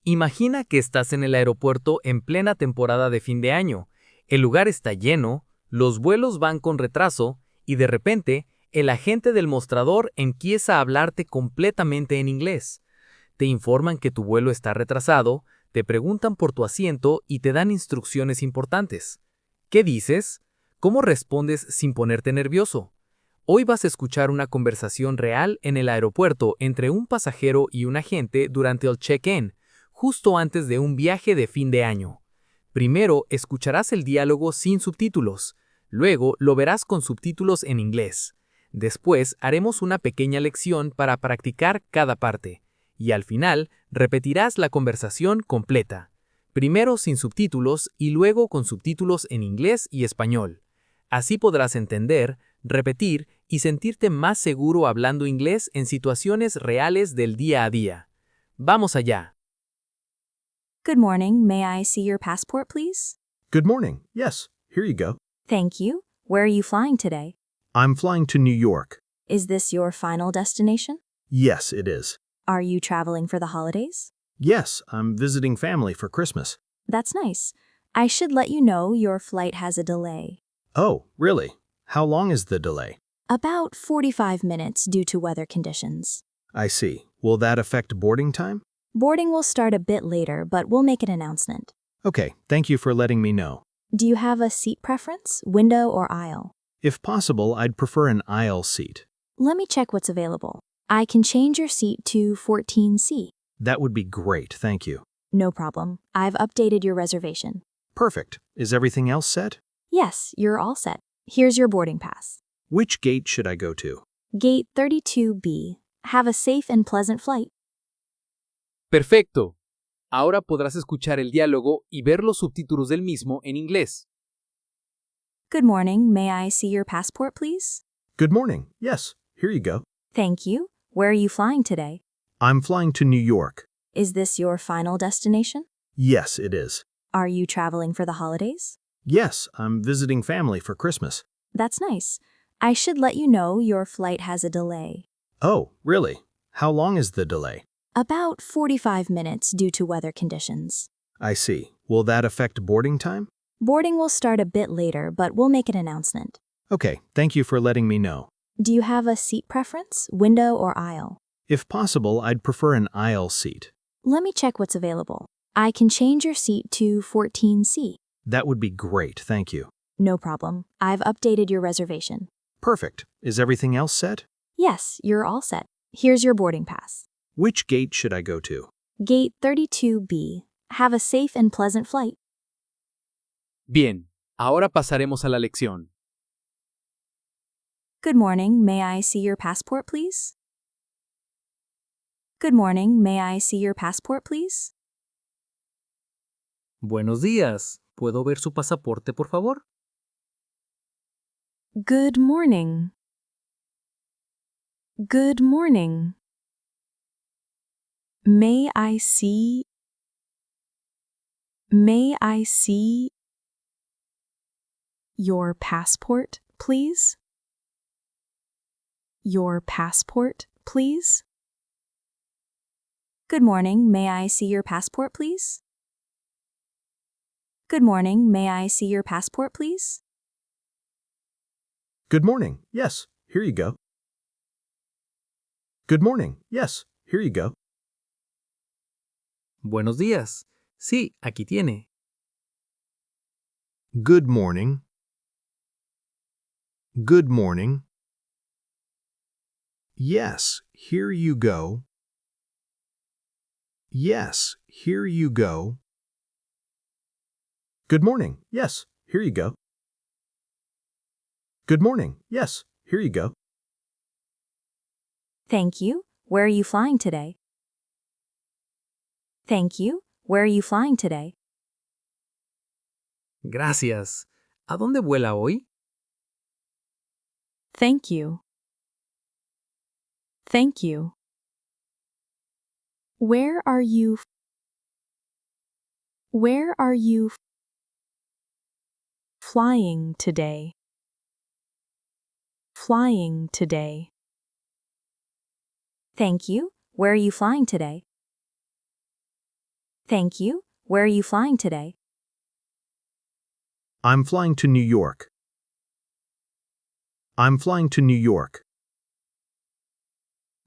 Imagina que estás en el aeropuerto en plena temporada de fin de año. El lugar está lleno, los vuelos van con retraso y de repente el agente del mostrador empieza a hablarte completamente en inglés. Te informan que tu vuelo está retrasado, te preguntan por tu asiento y te dan instrucciones importantes. ¿Qué dices? ¿Cómo respondes sin ponerte nervioso? Hoy vas a escuchar una conversación real en el aeropuerto entre un pasajero y un agente durante el check-in, justo antes de un viaje de fin de año. Primero escucharás el diálogo sin subtítulos, luego lo verás con subtítulos en inglés. Después haremos una pequeña lección para practicar cada parte, y al final repetirás la conversación completa. Primero sin subtítulos y luego con subtítulos en inglés y español. Así podrás entender, repetir y sentirte más seguro hablando inglés en situaciones reales del día a día. ¡Vamos allá! Good morning. May I see your passport, please? Good morning. Yes, here you go. Thank you. Where are you flying today? I'm flying to New York. Is this your final destination? Yes, it is. Are you traveling for the holidays? Yes, I'm visiting family for Christmas. That's nice. I should let you know your flight has a delay. Oh, really? How long is the delay? About 45 minutes due to weather conditions. I see. Will that affect boarding time? Boarding will start a bit later, but we'll make an announcement. Okay, thank you for letting me know. Do you have a seat preference, window or aisle? If possible, I'd prefer an aisle seat. Let me check what's available. I can change your seat to 14C. That would be great, thank you. No problem. I've updated your reservation. Perfect. Is everything else set? Yes, you're all set. Here's your boarding pass. Which gate should I go to? Gate 32B. Have a safe and pleasant flight. Perfecto. Ahora podrás escuchar el diálogo y ver los subtítulos del mismo en inglés. Good morning. May I see your passport, please? Good morning. Yes, here you go. Thank you. Where are you flying today? I'm flying to New York. Is this your final destination? Yes, it is. Are you traveling for the holidays? Yes, I'm visiting family for Christmas. That's nice. I should let you know your flight has a delay. Oh, really? How long is the delay? About 45 minutes due to weather conditions. I see. Will that affect boarding time? Boarding will start a bit later, but we'll make an announcement. Okay, thank you for letting me know. Do you have a seat preference, window or aisle? If possible, I'd prefer an aisle seat. Let me check what's available. I can change your seat to 14C. That would be great, thank you. No problem. I've updated your reservation. Perfect. Is everything else set? Yes, you're all set. Here's your boarding pass. Which gate should I go to? Gate 32B. Have a safe and pleasant flight. Bien, ahora pasaremos a la lección. Good morning. May I see your passport, please? Good morning. May I see your passport, please? Buenos días. ¿Puedo ver su pasaporte, por favor? Good morning. Good morning. May I see your passport, please? Your passport, please? Good morning. May I see your passport, please? Good morning. May I see your passport, please? Good morning. Yes, here you go. Good morning. Yes, here you go. Buenos días. Sí, aquí tiene. Good morning. Good morning. Yes, here you go. Yes, here you go. Good morning. Yes, here you go. Good morning. Yes, here you go. Thank you. Where are you flying today? Thank you. Where are you flying today? Gracias. ¿A dónde vuela hoy? Thank you. Thank you. Where are you flying today? Flying today. Thank you. Where are you flying today? Thank you. Where are you flying today? I'm flying to New York. I'm flying to New York.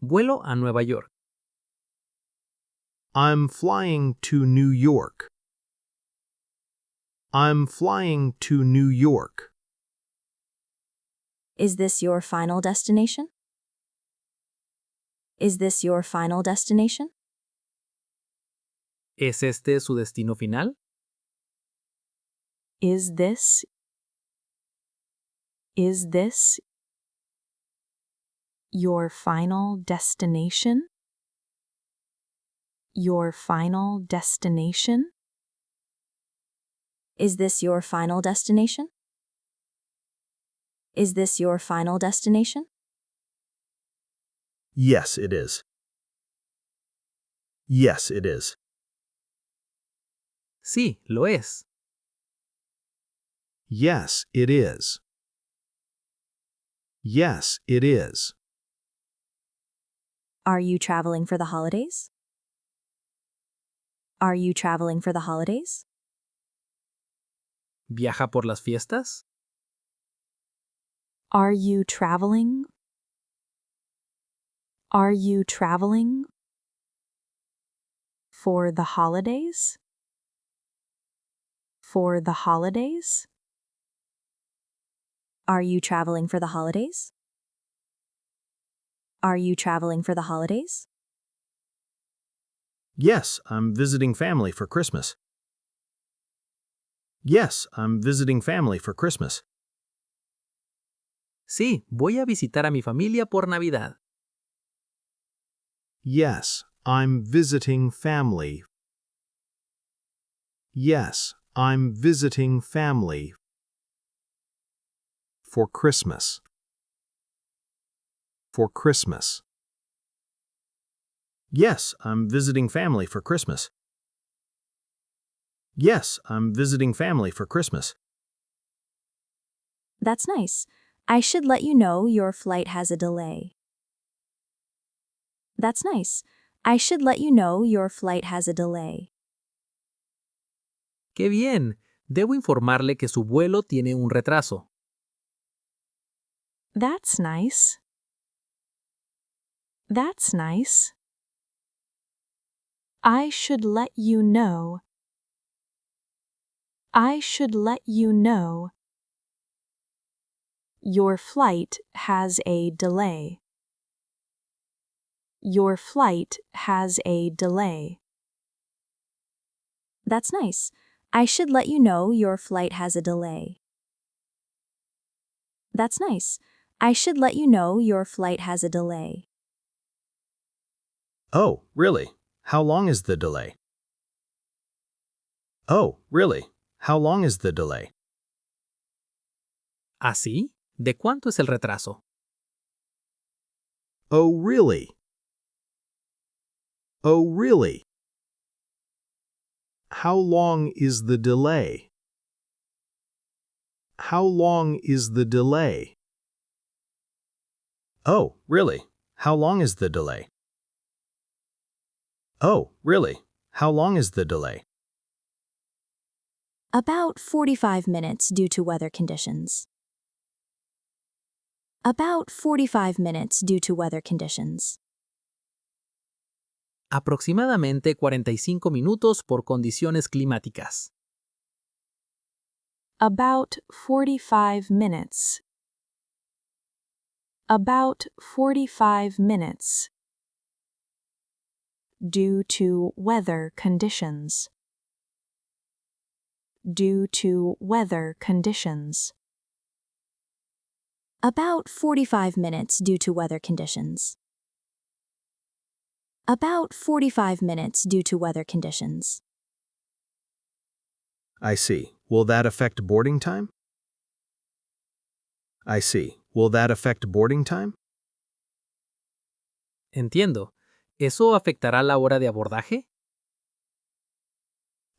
Vuelo a Nueva York. I'm flying to New York. I'm flying to New York. Is this your final destination? Is this your final destination? ¿Es este su destino final? Is this your final destination? Your final destination? Is this your final destination? Is this your final destination? Yes, it is. Yes, it is. Sí, lo es. Yes, it is. Yes, it is. Are you traveling for the holidays? Are you traveling for the holidays? ¿Viaja por las fiestas? Are you traveling? Are you traveling for the holidays? For the holidays? Are you traveling for the holidays? Are you traveling for the holidays? Yes, I'm visiting family for Christmas. Yes, I'm visiting family for Christmas. Sí, voy a visitar a mi familia por Navidad. Yes, I'm visiting family. Yes, I'm visiting family for Christmas. For Christmas. Yes, I'm visiting family for Christmas. Yes, I'm visiting family for Christmas. That's nice. I should let you know your flight has a delay. That's nice. I should let you know your flight has a delay. ¡Qué bien! Debo informarle que su vuelo tiene un retraso. That's nice. That's nice. I should let you know. I should let you know. Your flight has a delay. Your flight has a delay. That's nice. I should let you know your flight has a delay. That's nice. I should let you know your flight has a delay. Oh, really? How long is the delay? Oh, really? How long is the delay? ¿Así? ¿De cuánto es el retraso? Oh, really? Oh, really? How long is the delay? How long is the delay? Oh, really? How long is the delay? Oh, really? How long is the delay? About 45 minutes due to weather conditions. About 45 minutes due to weather conditions. Aproximadamente 45 minutos por condiciones climáticas. About 45 minutes. About 45 minutes. Due to weather conditions. Due to weather conditions. About 45 minutes due to weather conditions. About 45 minutes due to weather conditions. I see. Will that affect boarding time? I see. Will that affect boarding time? Entiendo. ¿Eso afectará la hora de abordaje?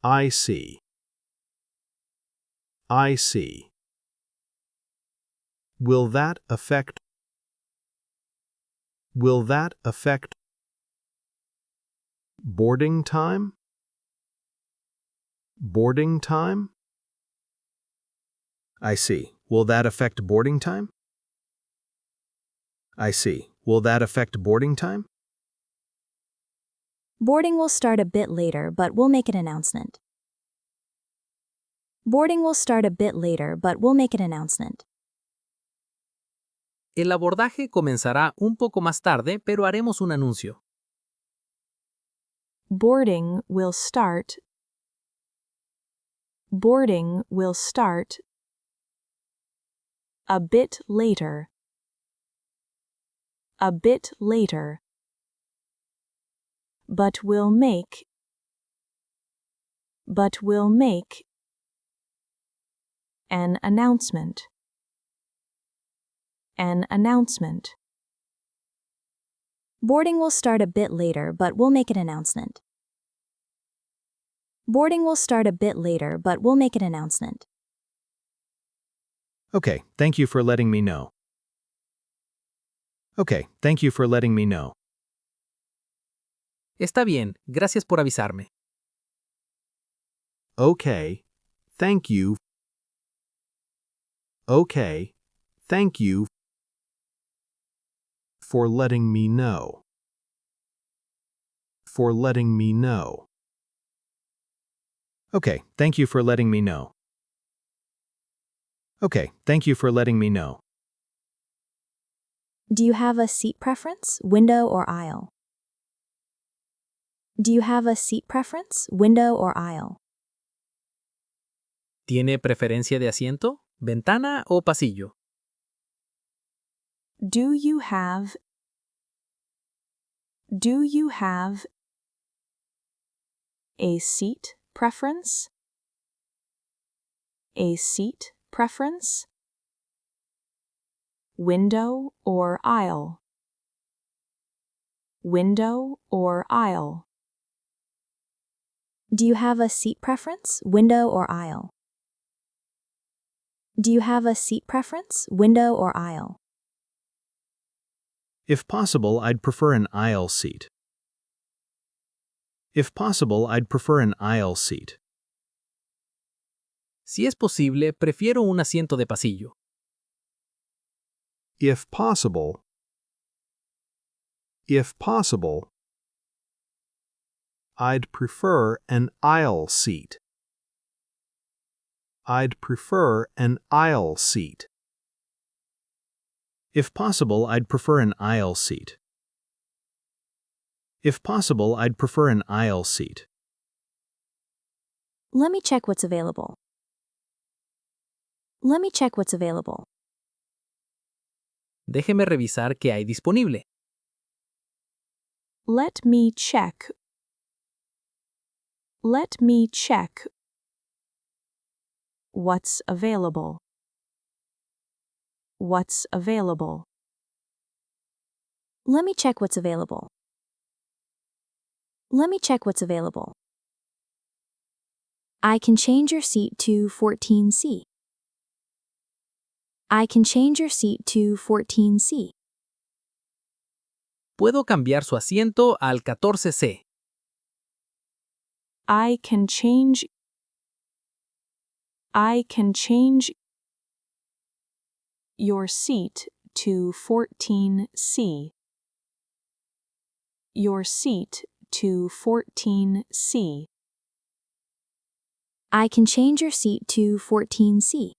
I see. I see. Will that affect boarding time? Boarding time? I see. Will that affect boarding time? I see. Will that affect boarding time? Boarding will start a bit later, but we'll make an announcement. Boarding will start a bit later, but we'll make an announcement. El abordaje comenzará un poco más tarde, pero haremos un anuncio. Boarding will start. Boarding will start a bit later. A bit later. But we'll make an announcement. An announcement. Boarding will start a bit later, but we'll make an announcement. Boarding will start a bit later, but we'll make an announcement. Okay, thank you for letting me know. Okay, thank you for letting me know. Está bien, gracias por avisarme. Okay, thank you. Okay, thank you for letting me know. For letting me know. Okay, thank you for letting me know. Okay, thank you for letting me know. Do you have a seat preference, window or aisle? Do you have a seat preference, window or aisle? ¿Tiene preferencia de asiento, ventana o pasillo? Do you have a seat preference? A seat preference? Window or aisle? Window or aisle? Do you have a seat preference, window or aisle? Do you have a seat preference, window or aisle? If possible, I'd prefer an aisle seat. If possible, I'd prefer an aisle seat. Si es posible, prefiero un asiento de pasillo. If possible, I'd prefer an aisle seat. I'd prefer an aisle seat. If possible, I'd prefer an aisle seat. If possible, I'd prefer an aisle seat. Let me check what's available. Let me check what's available. Déjeme revisar qué hay disponible. Let me check. Let me check what's available. What's available. Let me check what's available. Let me check what's available. I can change your seat to 14C. I can change your seat to 14C. Puedo cambiar su asiento al 14C. I can change your seat to 14C. Your seat to 14C. I can change your seat to 14C.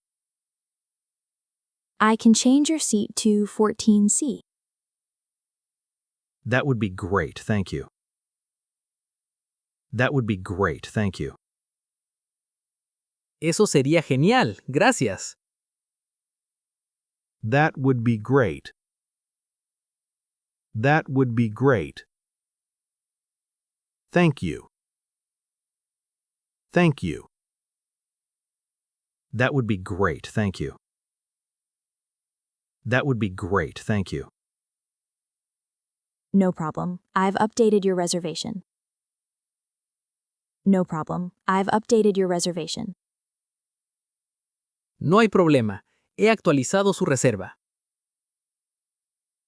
I can change your seat to 14C. That would be great, thank you. That would be great, thank you. Eso sería genial, gracias. That would be great. That would be great. Thank you. Thank you. That would be great, thank you. That would be great, thank you. No problem. I've updated your reservation. No problem. I've updated your reservation. No hay problema. He actualizado su reserva.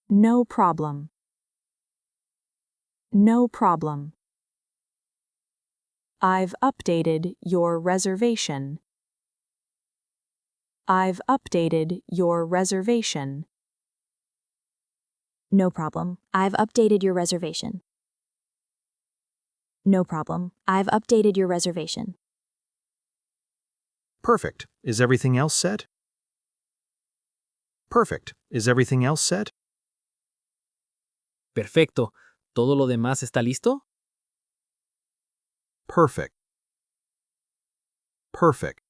No problem. No problem. I've updated your reservation. I've updated your reservation. No problem. I've updated your reservation. No problem. I've updated your reservation. Perfect. Is everything else set? Perfect. Is everything else set? Perfecto. ¿Todo lo demás está listo? Perfect. Perfect.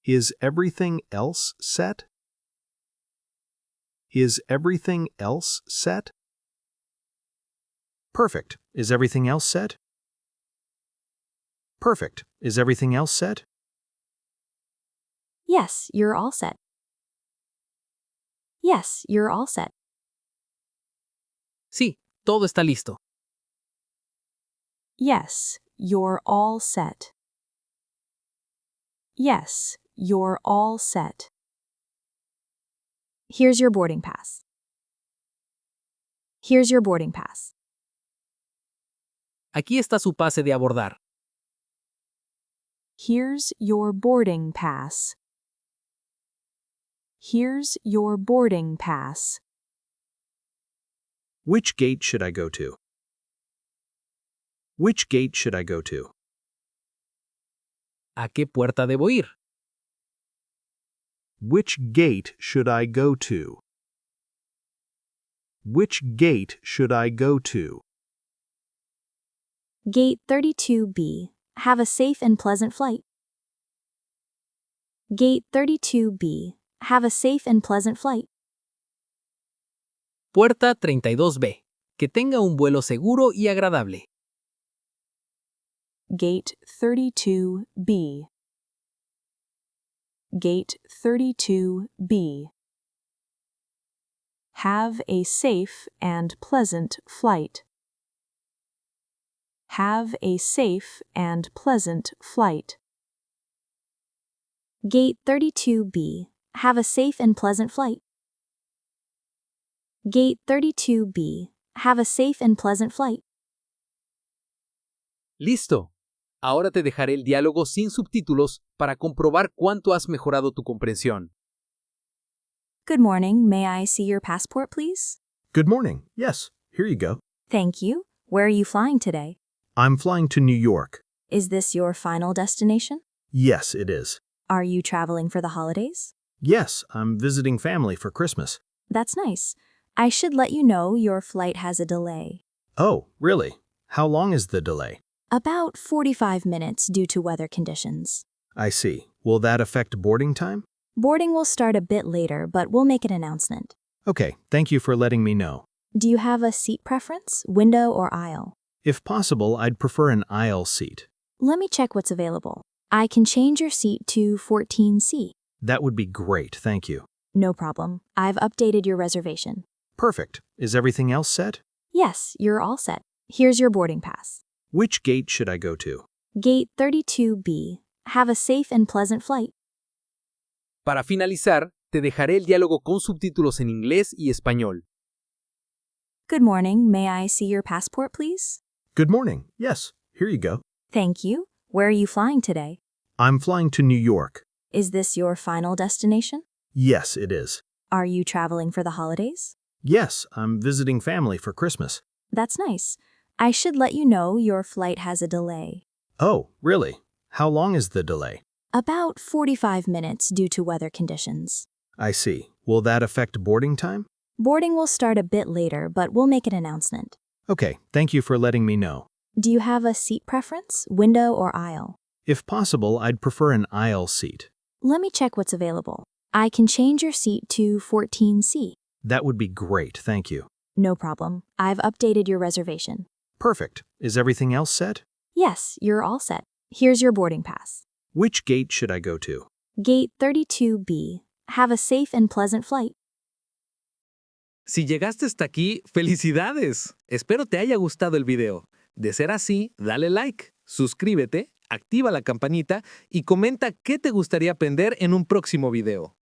Is everything else set? Is everything else set? Perfect. Is everything else set? Perfect. Is everything else set? Yes, you're all set. Yes, you're all set. Sí, todo está listo. Yes, you're all set. Yes, you're all set. Here's your boarding pass. Here's your boarding pass. Aquí está su pase de abordar. Here's your boarding pass. Here's your boarding pass. Which gate should I go to? Which gate should I go to? ¿A qué puerta debo ir? Which gate should I go to? Which gate should I go to? Gate 32B. Have a safe and pleasant flight. Gate 32B. Have a safe and pleasant flight. Puerta 32B. Que tenga un vuelo seguro y agradable. Gate 32B. Gate 32B. Have a safe and pleasant flight. Have a safe and pleasant flight. Gate 32B. Have a safe and pleasant flight. Gate 32B. Have a safe and pleasant flight. Listo. Ahora te dejaré el diálogo sin subtítulos para comprobar cuánto has mejorado tu comprensión. Good morning. May I see your passport, please? Good morning. Yes, here you go. Thank you. Where are you flying today? I'm flying to New York. Is this your final destination? Yes, it is. Are you traveling for the holidays? Yes, I'm visiting family for Christmas. That's nice. I should let you know your flight has a delay. Oh, really? How long is the delay? About 45 minutes due to weather conditions. I see. Will that affect boarding time? Boarding will start a bit later, but we'll make an announcement. Okay, thank you for letting me know. Do you have a seat preference, window or aisle? If possible, I'd prefer an aisle seat. Let me check what's available. I can change your seat to 14C. That would be great, thank you. No problem. I've updated your reservation. Perfect. Is everything else set? Yes, you're all set. Here's your boarding pass. Which gate should I go to? Gate 32B. Have a safe and pleasant flight. Para finalizar, te dejaré el diálogo con subtítulos en inglés y español. Good morning. May I see your passport, please? Good morning. Yes, here you go. Thank you. Where are you flying today? I'm flying to New York. Is this your final destination? Yes, it is. Are you traveling for the holidays? Yes, I'm visiting family for Christmas. That's nice. I should let you know your flight has a delay. Oh, really? How long is the delay? About 45 minutes due to weather conditions. I see. Will that affect boarding time? Boarding will start a bit later, but we'll make an announcement. Okay, thank you for letting me know. Do you have a seat preference, window or aisle? If possible, I'd prefer an aisle seat. Let me check what's available. I can change your seat to 14C. That would be great, thank you. No problem. I've updated your reservation. Perfect. Is everything else set? Yes, you're all set. Here's your boarding pass. Which gate should I go to? Gate 32B. Have a safe and pleasant flight. Si llegaste hasta aquí, ¡felicidades! Espero te haya gustado el video. De ser así, dale like, suscríbete, activa la campanita y comenta qué te gustaría aprender en un próximo video.